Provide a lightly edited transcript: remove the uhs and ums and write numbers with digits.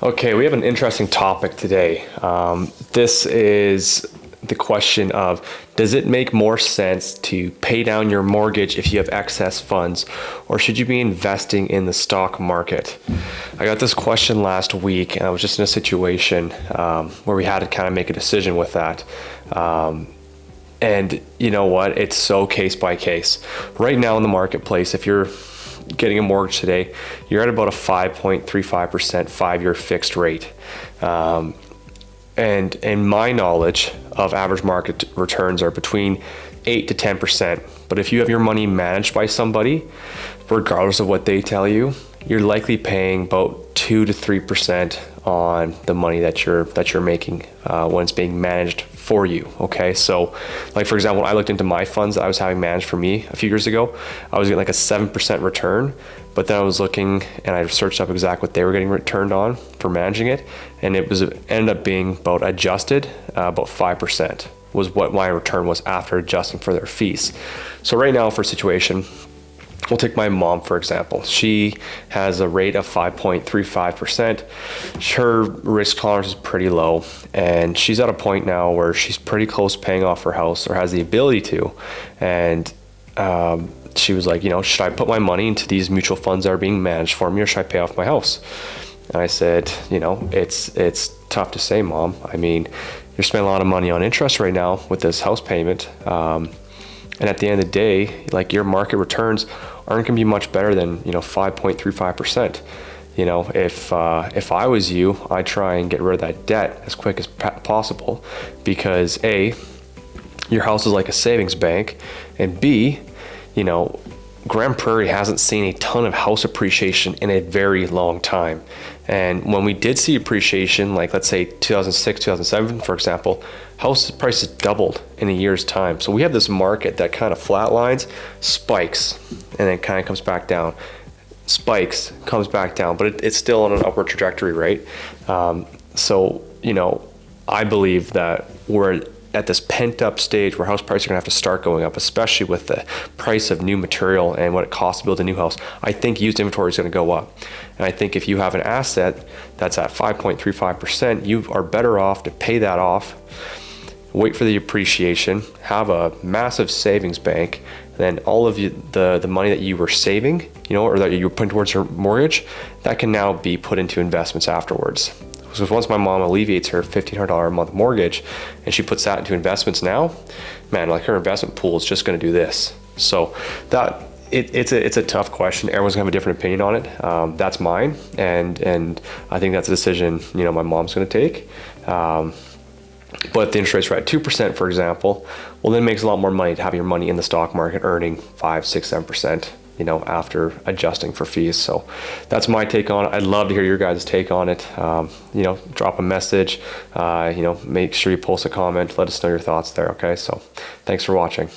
Okay, we have an interesting topic today. This is the question of, does it make more sense to pay down your mortgage if you have excess funds, or should you be investing in the stock market? I got this question last week, and I was just in a situation where we had to kind of make a decision with that. And you know what? It's so case by case. Right now in the marketplace, if you're getting a mortgage today, you're at about a 5.35% 5-year fixed rate. And in my knowledge of average market returns are between 8 to 10%. But if you have your money managed by somebody, regardless of what they tell you, you're likely paying about 2 to 3% on the money that you're making when it's being managed for you. Okay, so like for example, when I looked into my funds that I was having managed for me a few years ago, I was getting like a 7% return. But then I was looking and I searched up exactly what they were getting returned on for managing it, and it ended up being about adjusted about 5% was what my return was after adjusting for their fees. So right now for a situation, we'll take my mom, for example. She has a rate of 5.35%. Her risk tolerance is pretty low, and she's at a point now where she's pretty close to paying off her house, or has the ability to. And she was like, should I put my money into these mutual funds that are being managed for me, or should I pay off my house? And I said, it's tough to say, Mom. I mean, you're spending a lot of money on interest right now with this house payment. And at the end of the day, like, your market returns aren't going to be much better than 5.35%. If I was you, I'd try and get rid of that debt as quick as possible, because A, your house is like a savings bank, and B, Grand Prairie hasn't seen a ton of house appreciation in a very long time. And when we did see appreciation, like let's say 2006, 2007, for example, house prices doubled in a year's time. So we have this market that kind of flatlines, spikes, and then kind of comes back down. Spikes, comes back down, but it's still on an upward trajectory, right? I believe that we're at this pent-up stage where house prices are going to have to start going up, especially with the price of new material and what it costs to build a new house. I think used inventory is going to go up. And I think if you have an asset that's at 5.35%, you are better off to pay that off, wait for the appreciation, have a massive savings bank, and then all of the money that you were saving, or that you were putting towards your mortgage, that can now be put into investments afterwards. Because once my mom alleviates her $1,500 a month mortgage and she puts that into investments now, man, like, her investment pool is just going to do this. So it's a tough question. Everyone's gonna have a different opinion on it. That's mine, and I think that's a decision my mom's going to take. But the interest rates are at 2%, for example. Well, then it makes a lot more money to have your money in the stock market earning 5, 6, 7%. After adjusting for fees. So that's my take on it. I'd love to hear your guys' take on it. Drop a message, make sure you post a comment, let us know your thoughts there. Okay, so thanks for watching.